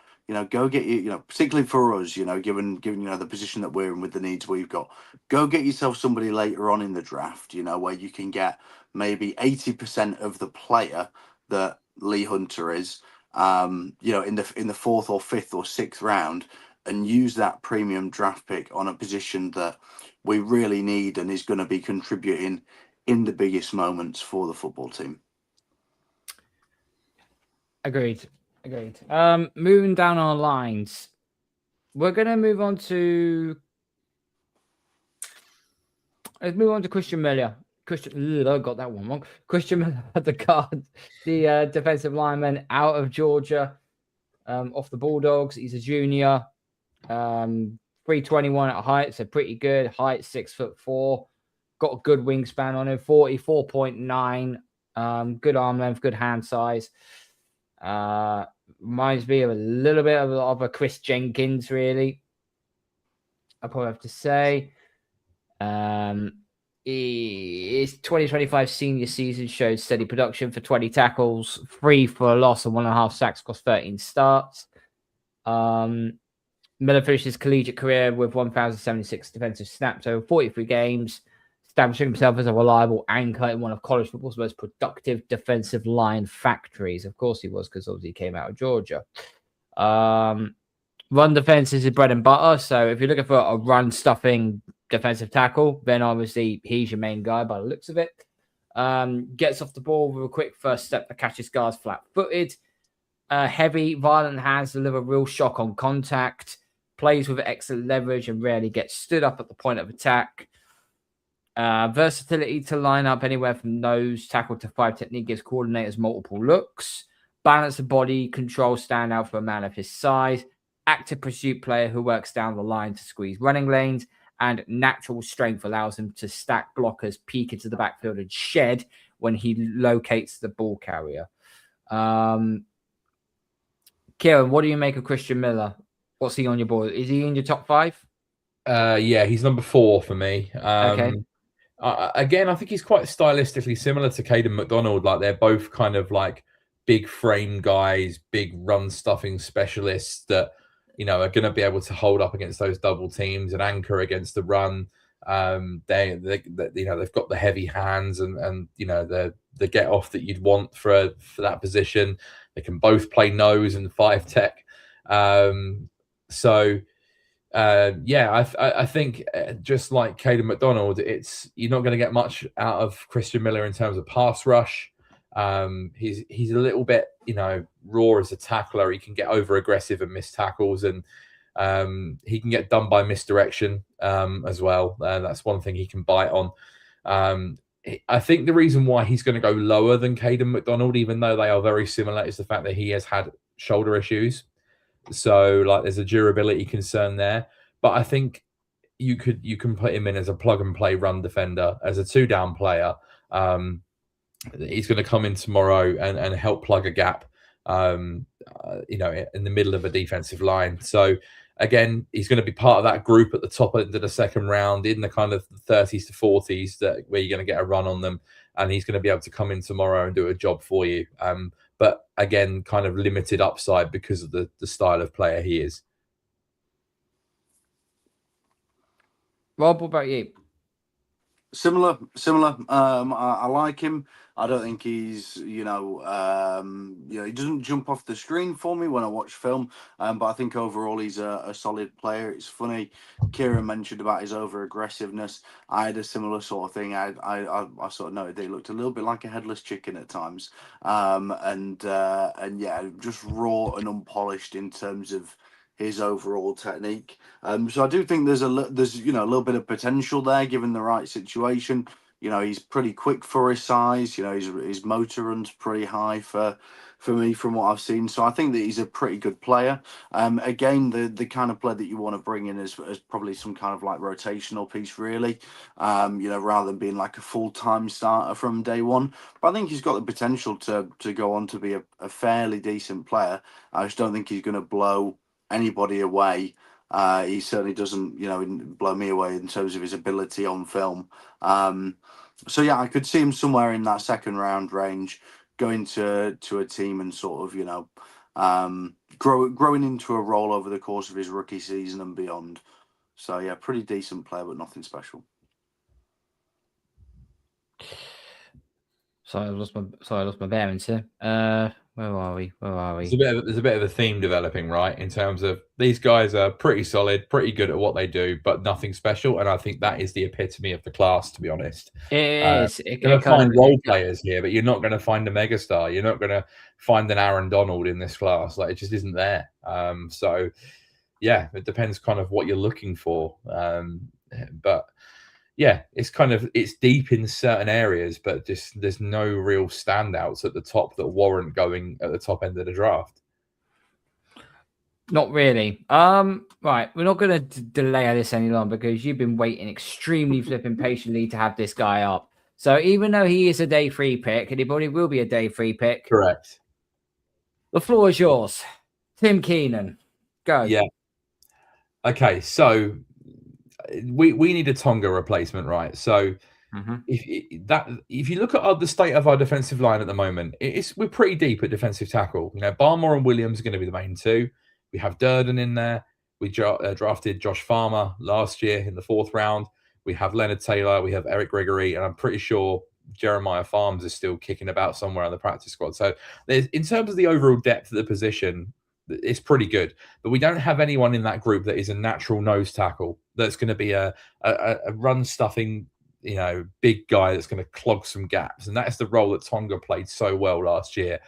go get you, particularly for us, given the position that we're in with the needs we've got, go get yourself somebody later on in the draft, where you can get maybe 80% of the player that Lee Hunter is, in the fourth or fifth or sixth round, and use that premium draft pick on a position that we really need and is going to be contributing in the biggest moments for the football team. Agreed. Moving down our lines, we're going to move on to Christian Miller. I got that one wrong. Christian Miller, the guard, the defensive lineman out of Georgia, off the Bulldogs. He's a junior, 321 at height, so pretty good height, 6'4", got a good wingspan on him, 44.9, good arm length, good hand size. Reminds me of a little bit of a Chris Jenkins, really. I probably have to say. His 2025 senior season showed steady production for 20 tackles, 3 for a loss, and 1.5 sacks across 13 starts. Miller finished his collegiate career with 1,076 defensive snaps over 43 games, establishing himself as a reliable anchor in one of college football's most productive defensive line factories. Of course he was, because obviously he came out of Georgia. Run defense is his bread and butter, so if you're looking for a run-stuffing defensive tackle, then obviously he's your main guy by the looks of it. Gets off the ball with a quick first step that catches guards flat-footed. Heavy, violent hands deliver real shock on contact. Plays with excellent leverage and rarely gets stood up at the point of attack. Versatility to line up anywhere from nose tackle to 5 technique, gives coordinators multiple looks. Balance of body control stand out for a man of his size. Active pursuit player who works down the line to squeeze running lanes. And natural strength allows him to stack blockers, peek into the backfield, and shed when he locates the ball carrier. Kieren, what do you make of Christian Miller? What's he on your board? Is he in your top 5? Yeah, he's number 4 for me. Okay. Again, I think he's quite stylistically similar to Caden McDonald. Like, they're both kind of like big frame guys, big run stuffing specialists that, are going to be able to hold up against those double teams and anchor against the run. They've got the heavy hands and the get off that you'd want for that position. They can both play nose and 5 tech. I think just like Caden McDonald, you're not going to get much out of Christian Miller in terms of pass rush. He's a little bit, raw as a tackler. He can get over aggressive and miss tackles, and he can get done by misdirection as well. That's one thing he can bite on. I think the reason why he's going to go lower than Caden McDonald, even though they are very similar, is the fact that he has had shoulder issues. So, there's a durability concern there. But I think you can put him in as a plug and play run defender, as a 2-down player. he's going to come in tomorrow and help plug a gap, in the middle of a defensive line. So again, he's going to be part of that group at the top end of the second round in the kind of 30s to 40s where you're going to get a run on them, and he's going to be able to come in tomorrow and do a job for you. But again, kind of limited upside because of the style of player he is. Rob, what about you? Similar. I like him. I don't think he's, he doesn't jump off the screen for me when I watch film. But I think overall he's a solid player. It's funny, Kieren mentioned about his over aggressiveness. I had a similar sort of thing. I sort of noted that he looked a little bit like a headless chicken at times. And yeah, just raw and unpolished in terms of his overall technique. So I do think there's a little bit of potential there given the right situation. He's pretty quick for his size. His motor runs pretty high for me from what I've seen. So I think that he's a pretty good player. Again, the kind of player that you want to bring in as probably some kind of like rotational piece, really. Rather than being like a full-time starter from day one. But I think he's got the potential to go on to be a fairly decent player. I just don't think he's going to blow anybody away. He certainly doesn't, blow me away in terms of his ability on film. So yeah, I could see him somewhere in that second round range, going to a team and sort of, growing into a role over the course of his rookie season and beyond. So yeah, pretty decent player, but nothing special. Sorry, I lost my bearings here. Where are we? There's a bit of a theme developing, right? In terms of these guys are pretty solid, pretty good at what they do, but nothing special. And I think that is the epitome of the class, to be honest. It is. You're going to find role players here, but you're not going to find a megastar. You're not going to find an Aaron Donald in this class. Like, it just isn't there. So yeah, it depends kind of what you're looking for. But yeah, it's deep in certain areas, but just there's no real standouts at the top that warrant going at the top end of the draft. Not really. Right, we're not going to delay this any longer because you've been waiting extremely flipping patiently to have this guy up. So even though he is a day 3 pick, and he probably will be a day 3 pick, correct. The floor is yours, Tim Kieren. Go. Yeah. Okay, so we need a Tonga replacement, right? So if you look at the state of our defensive line at the moment, we're pretty deep at defensive tackle. Barmore and Williams are going to be the main two. We have Durden in there. We drafted Josh Farmer last year in the 4th round. We have Leonard Taylor. We have Eric Gregory, and I'm pretty sure Jeremiah Farms is still kicking about somewhere on the practice squad. So in terms of the overall depth of the position, it's pretty good, but we don't have anyone in that group that is a natural nose tackle that's going to be a run stuffing, big guy that's going to clog some gaps. And that is the role that Tonga played so well last year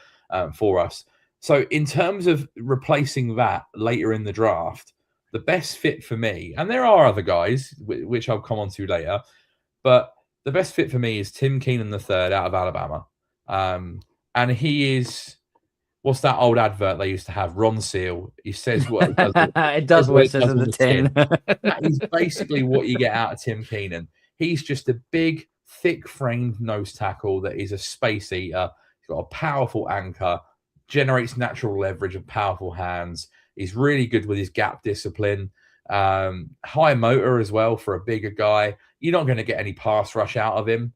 for us. So in terms of replacing that later in the draft, the best fit for me, and there are other guys, which I'll come on to later, but the best fit for me is Tim Kieren III out of Alabama. And he is... What's that old advert they used to have? Ron Seal. He says what it does. It does what it says on the tin. That is basically what you get out of Tim Kieren. He's just a big, thick-framed nose tackle that is a space eater. He's got a powerful anchor, generates natural leverage and powerful hands. He's really good with his gap discipline. High motor as well for a bigger guy. You're not going to get any pass rush out of him.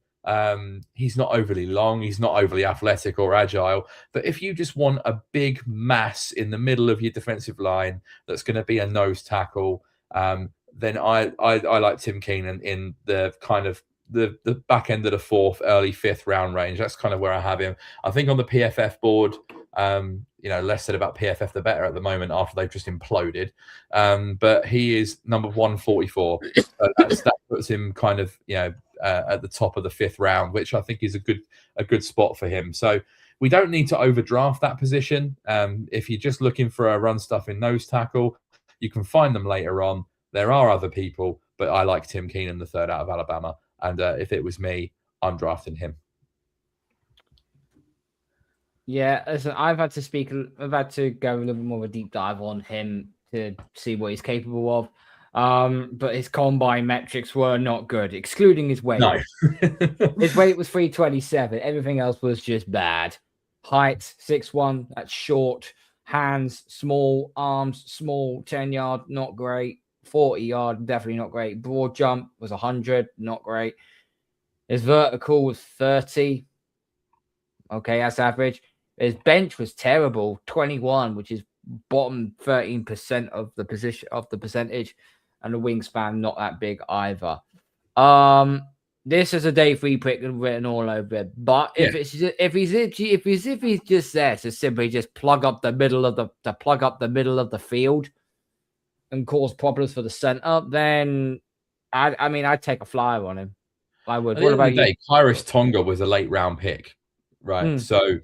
He's not overly long, he's not overly athletic or agile, but if you just want a big mass in the middle of your defensive line that's going to be a nose tackle, then I like Tim Kieren in the kind of the back end of the 4th, early 5th round range. That's kind of where I have him. I think on the PFF board, less said about PFF the better at the moment after they've just imploded, but he is number 144. That puts him kind of at the top of the 5th round, which I think is a good spot for him. So we don't need to overdraft that position. If you're just looking for a run stuffing nose tackle, you can find them later on. There are other people, but I like Tim Kieren III out of Alabama, and if it was me, I'm drafting him. Yeah, listen, I've had to go a little bit more of a deep dive on him to see what he's capable of. But his combine metrics were not good, excluding his weight. No. His weight was 327. Everything else was just bad. Height 6'1", that's short. Hands small. Arms small. 10-yard, not great. 40-yard, definitely not great. Broad jump was 100, not great. His vertical was 30. Okay, that's average. His bench was terrible, 21, which is bottom 13% of the percentage, and the wingspan not that big either. This is a day 3 pick written all over it. But if he's just there to simply just plug up the middle of the field and cause problems for the center, then I'd take a flyer on him. I would. What about you? Khyris Tonga was a late round pick, right? So,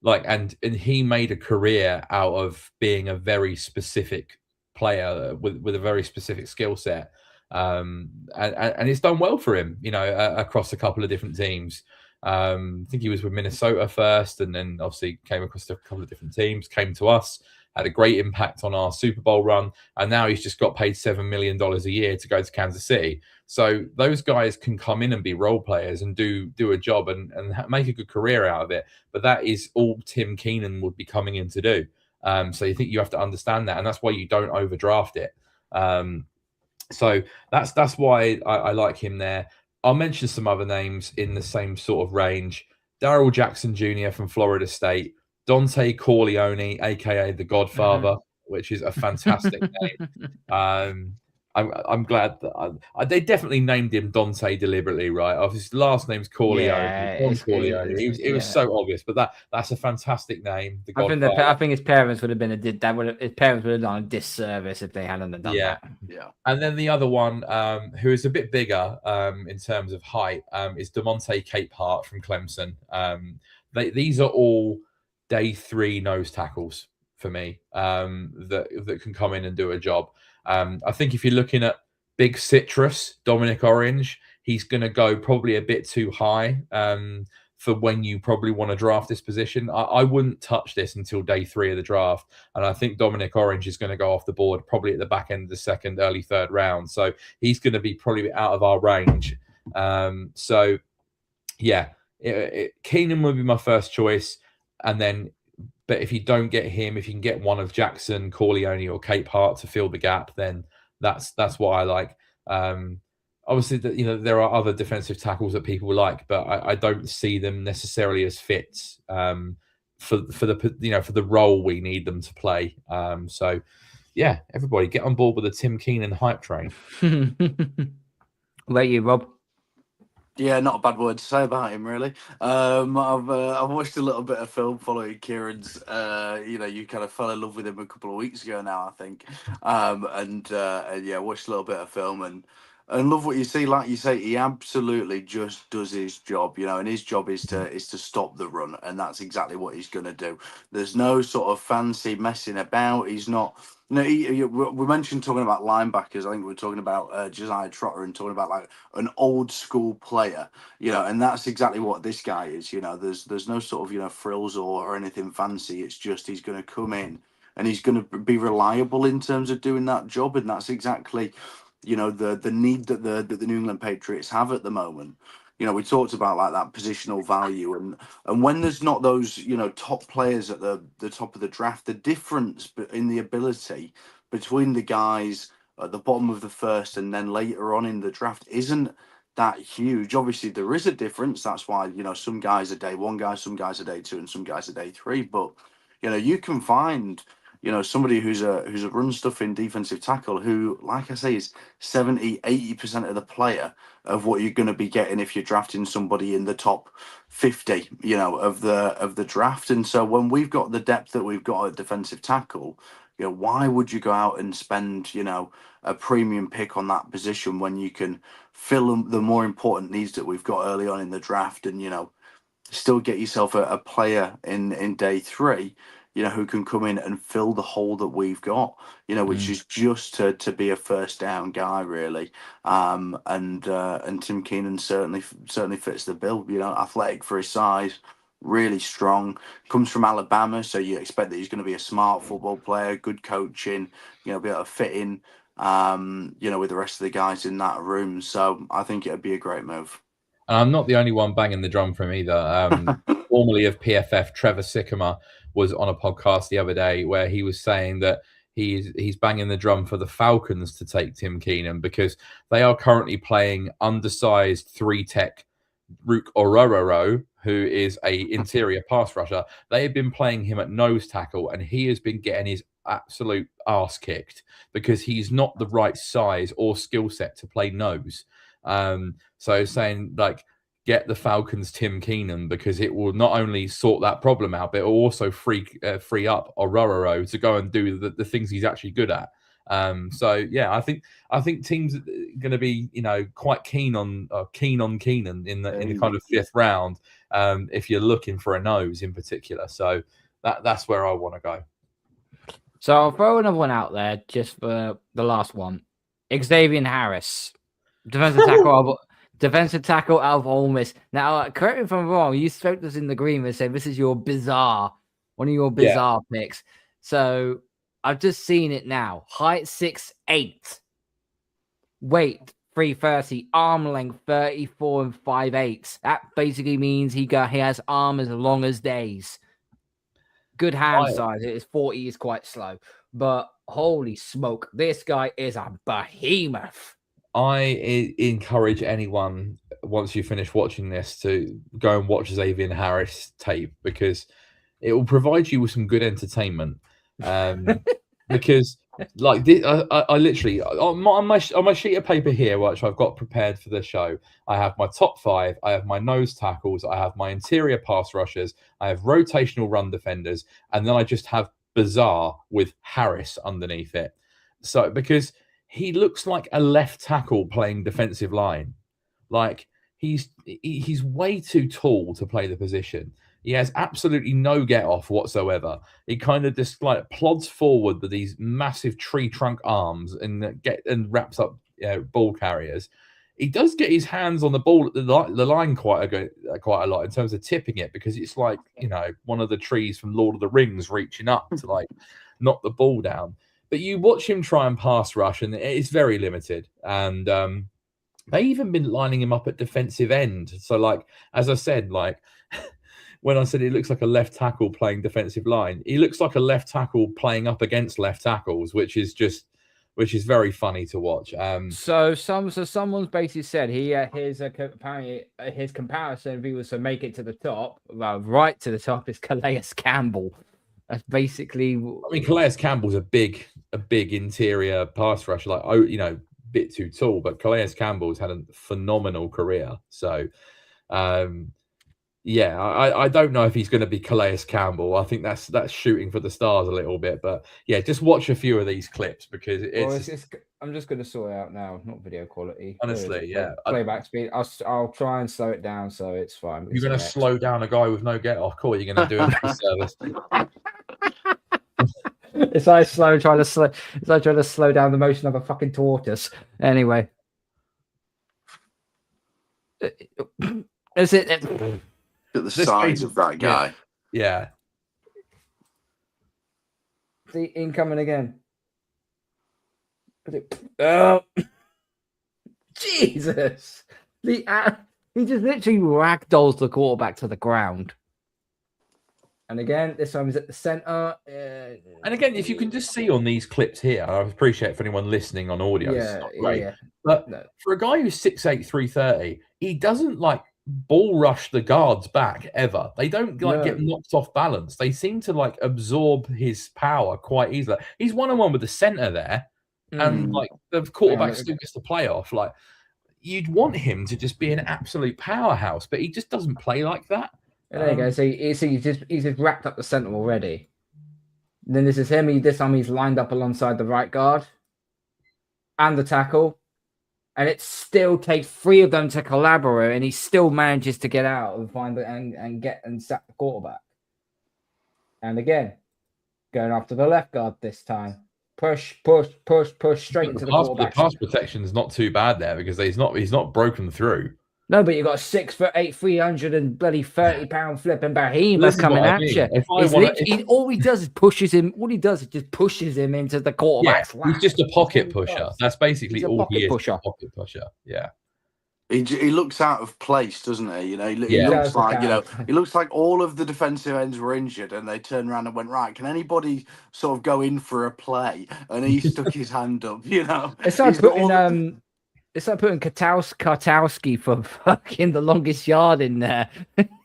and he made a career out of being a very specific player with a very specific skill set, and it's done well for him, across a couple of different teams. I think he was with Minnesota first, and then obviously came across a couple of different teams. Came to us, had a great impact on our Super Bowl run, and now he's just got paid $7 million a year to go to Kansas City. So those guys can come in and be role players and do a job and make a good career out of it. But that is all Tim Kieren would be coming in to do. So you think you have to understand that, and that's why you don't overdraft it. So that's why I like him there. I'll mention some other names in the same sort of range. Darrell Jackson Jr. from Florida State, Dante Corleone, aka the Godfather, which is a fantastic name. I'm glad that they definitely named him Dante deliberately, right? His last name's Corleone. Yeah, Corleone. It was so obvious, but that's a fantastic name. The Godfather. I think his parents would have been his parents would have done a disservice if they hadn't done that. Yeah. And then the other one, who is a bit bigger in terms of height, is DeMonte Capehart from Clemson. These are all day 3 nose tackles for me, that can come in and do a job. I think if you're looking at big citrus, Dominic Orange, he's going to go probably a bit too high for when you probably want to draft this position. I wouldn't touch this until day 3 of the draft. And I think Dominic Orange is going to go off the board probably at the back end of the 2nd, early 3rd round. So he's going to be probably out of our range. So, yeah, Keenan would be my first choice. And then, but if you don't get him, if you can get one of Jackson, Corleone, or Capehart to fill the gap, then that's what I like. Obviously, there are other defensive tackles that people like, but I don't see them necessarily as fits for the role we need them to play. So, yeah, everybody get on board with the Tim Kieren hype train. What about you, Rob? Yeah, not a bad word to say about him, really. I've watched a little bit of film following Kieran's. You kind of fell in love with him a couple of weeks ago now, I think. And yeah, watched a little bit of film and love what you see. Like you say, he absolutely just does his job, and his job is to stop the run, and that's exactly what he's going to do. There's no sort of fancy messing about. He's not. We mentioned talking about linebackers. I think we were talking about Josiah Trotter and talking about like an old school player, and that's exactly what this guy is. There's no sort of frills or anything fancy. It's just he's going to come in and he's going to be reliable in terms of doing that job, and that's exactly the need that the New England Patriots have at the moment. We talked about like that positional value, and when there's not those top players at the top of the draft, the difference in the ability between the guys at the bottom of the 1st and then later on in the draft isn't that huge. Obviously, there is a difference. That's why some guys are day 1 guys, some guys are day 2, and some guys are day 3. But you can find somebody who's a run stuffing defensive tackle who, like I say, is 70-80% of the player of what you're going to be getting if you're drafting somebody in the top 50, of the draft. And so when we've got the depth that we've got at defensive tackle, why would you go out and spend, a premium pick on that position when you can fill the more important needs that we've got early on in the draft and, still get yourself a player in day 3, who can come in and fill the hole that we've got, which is just to be a first down guy, really. And Tim Kieren certainly fits the bill. Athletic for his size, really strong. Comes from Alabama, so you expect that he's going to be a smart football player, good coaching, be able to fit in, with the rest of the guys in that room. So I think it'd be a great move. And I'm not the only one banging the drum for him either. Formerly of PFF, Trevor Sycamore was on a podcast the other day where he was saying that he's banging the drum for the Falcons to take Tim Keenan because they are currently playing undersized 3-tech Rook Orororo, who is a interior pass rusher. They have been playing him at nose tackle, and he has been getting his absolute ass kicked because he's not the right size or skill set to play nose. So saying like, get the Falcons Tim Keenan because it will not only sort that problem out, but it will also free up Orororo to go and do the things he's actually good at. So yeah, I think teams are going to be quite keen on Keenan in the kind of 5th round if you're looking for a nose in particular. So that's where I want to go. So I'll throw another one out there just for the last one. Xavier Harris, defensive tackle out of Ole Miss. Now, correct me if I'm wrong. You spoke this in the green and said this is one of your bizarre picks. So I've just seen it now. Height 6'8", weight 330, arm length 34 and 5/8. That basically means he has arm as long as days. Good hand size. It is 40 is quite slow, but holy smoke, this guy is a behemoth. I encourage anyone once you finish watching this to go and watch Xavier Harris tape because it will provide you with some good entertainment. Because like this, I literally on my sheet of paper here, which I've got prepared for the show, I have my top 5, I have my nose tackles, I have my interior pass rushers, I have rotational run defenders, and then I just have bizarre with Harris underneath it. So because he looks like a left tackle playing defensive line, like he's way too tall to play the position. He has absolutely no get off whatsoever. He kind of just like plods forward with these massive tree trunk arms and wraps up ball carriers. He does get his hands on the ball at the line quite a lot in terms of tipping it because it's like one of the trees from Lord of the Rings reaching up to like knock the ball down. But you watch him try and pass rush, and it's very limited. And they even been lining him up at defensive end. So like as I said, like. When I said he looks like a left tackle playing defensive line, he looks like a left tackle playing up against left tackles, which is very funny to watch. So someone's basically said apparently his comparison, if he was to make it to the top, right to the top, is Calais Campbell. That's basically. I mean, Calais Campbell's a big interior pass rusher, like bit too tall, but Calais Campbell's had a phenomenal career. So. Yeah, I don't know if he's going to be Calais Campbell. I think that's shooting for the stars a little bit. But yeah, just watch a few of these clips because I'm just going to sort it out now, not video quality. Honestly, yeah. Playback speed. I'll try and slow it down so it's fine. You're going to slow down a guy with no get off. Cool, you're going to do it for service. It's like trying to slow down the motion of a fucking tortoise. Anyway, is it? At the size of that guy. Yeah. See, incoming again. Oh, Jesus. He just literally ragdolls the quarterback to the ground. And again, this time he's at the center. And again, if you can just see on these clips here, I appreciate for anyone listening on audio. Yeah, it's not great. Yeah. But for a guy who's 6'8", 330, he doesn't like ball rush the guards back ever. They don't get knocked off balance. They seem to like absorb his power quite easily. He's 1-on-1 with the center there, and like the quarterback still gets the playoff. Like you'd want him to just be an absolute powerhouse, but he just doesn't play like that. There you go. So he's just wrapped up the center already. And then this is him. This time he's lined up alongside the right guard and the tackle. And it still takes 3 of them to collaborate, and he still manages to get out and find and sack the quarterback. And again, going after the left guard this time. Push straight into the quarterback. The pass protection is not too bad there because he's not broken through. No, but you got a 6'8", 330-pound flipping behemoth This is coming what I at mean. you. If I wanna- All he does is pushes him. All he does is just pushes him into the quarterback's lap. he's just a pocket That's all he pusher. does. That's basically He's a all pocket he is. pusher. A pocket pusher. Yeah. He looks out of place, doesn't he? You know, he Yeah. looks Does like, look he looks like all of the defensive ends were injured and they turned around and went, right, can anybody sort of go in for a play? And he stuck his hand up, you know. It's like He's got putting all the- it's like putting Kartowski for fucking the longest yard in there.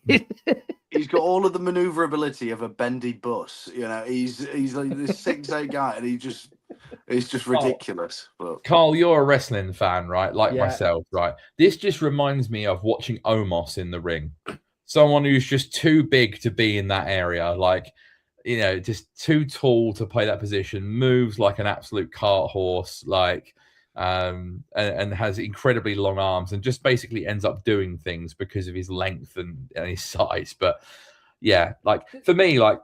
He's got all of the maneuverability of a bendy bus. You know, he's like this 6'8" guy, and it's just ridiculous. But Carl, you're a wrestling fan, right? Like Yeah. myself, right? This just reminds me of watching Omos in the ring. Someone who's just too big to be in that area, like, you know, just too tall to play that position, moves like an absolute cart horse, like, and has incredibly long arms, and just basically ends up doing things because of his length and his size. But yeah, like for me, like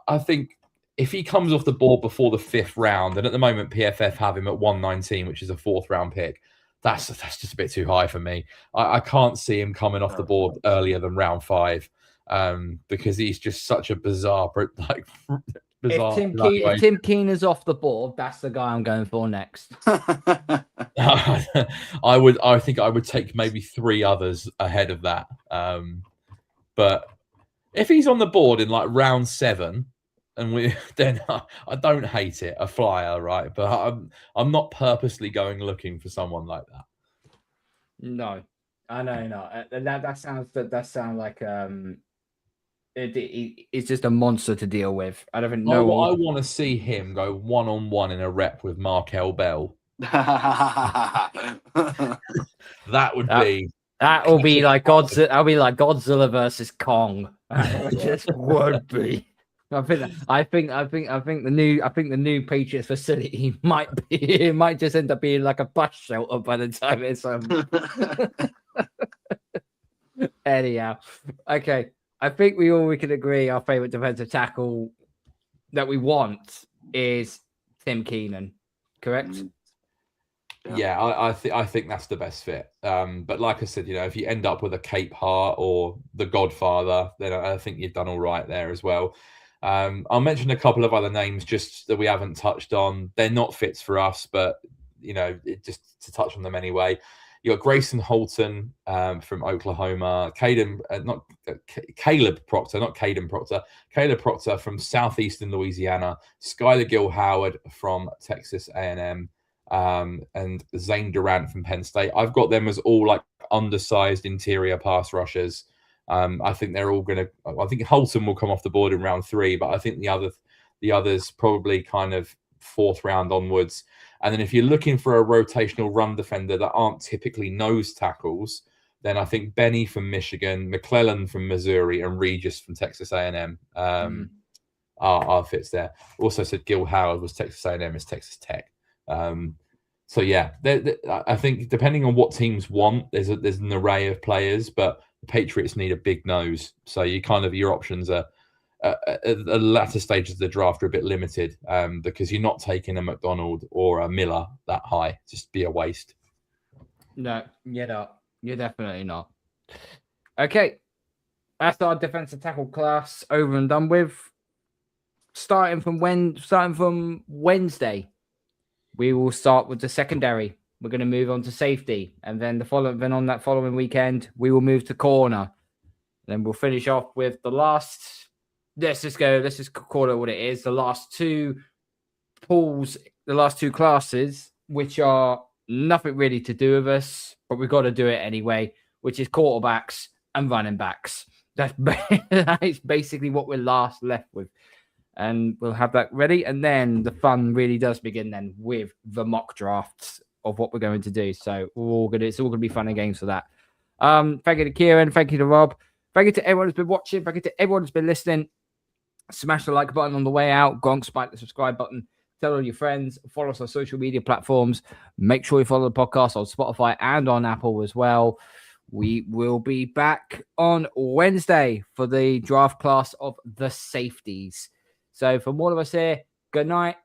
I think if he comes off the board before the 5th round, and at the moment PFF have him at 119, which is a 4th round pick, that's just a bit too high for me. I can't see him coming off the board earlier than round 5, because he's just such a bizarre. If Tim Keener's off the board, that's the guy I'm going for next. I think I would take maybe 3 others ahead of that. But if he's on the board in like round 7, and then I don't hate it, a flyer, right? But I'm not purposely going looking for someone like that. No, I know not. That sounds like it's just a monster to deal with. I don't know. I want to see him go 1-on-1 in a rep with Markel Bell. That would be. That will be like Godzilla. That'll be like Godzilla versus Kong. It just would be. I think the new Patriots facility might just end up being like a bus shelter by the time it's anyhow. Okay. I think we can agree our favorite defensive tackle that we want is Tim Keenan, correct? Yeah, I think that's the best fit. But like I said, you know, if you end up with a Cape Hart or the Godfather, then I think you've done all right there as well. I'll mention a couple of other names just that we haven't touched on. They're not fits for us, but you know, just to touch on them anyway. You got Grayson Holton from Oklahoma, Caleb Proctor, not Caden Proctor, Caleb Proctor from Southeastern Louisiana, Skylar Gill Howard from Texas A&M, and Zane Durant from Penn State. I've got them as all like undersized interior pass rushers. I think they're all going to. I think Holton will come off the board in round 3, but I think the others probably kind of 4th round onwards. And then if you're looking for a rotational run defender that aren't typically nose tackles, then I think Benny from Michigan, McClellan from Missouri, and Regis from Texas A&M are fits there. Also said Gil Howard was Texas A&M, is Texas Tech. So yeah, I think depending on what teams want, there's an array of players, but the Patriots need a big nose. So your options are at the latter stages of the draft are a bit limited, because you're not taking a McDonald or a Miller that high. Just be a waste. No, you're not. You're definitely not. Okay, that's our defensive tackle class over and done with. Starting from Wednesday, we will start with the secondary. We're going to move on to safety, and then on that following weekend, we will move to corner. Then we'll finish off with the last. Let's just call it what it is. The last 2 pools, the last 2 classes, which are nothing really to do with us, but we've got to do it anyway, which is quarterbacks and running backs. That is basically what we're left with. And we'll have that ready. And then the fun really does begin then with the mock drafts of what we're going to do. So it's all going to be fun and games for that. Thank you to Kieren. Thank you to Rob. Thank you to everyone who's been watching. Thank you to everyone who's been listening. Smash the like button on the way out. Go on, spike the subscribe button. Tell all your friends. Follow us on social media platforms. Make sure you follow the podcast on Spotify and on Apple as well. We will be back on Wednesday for the draft class of the safeties. So from all of us here, good night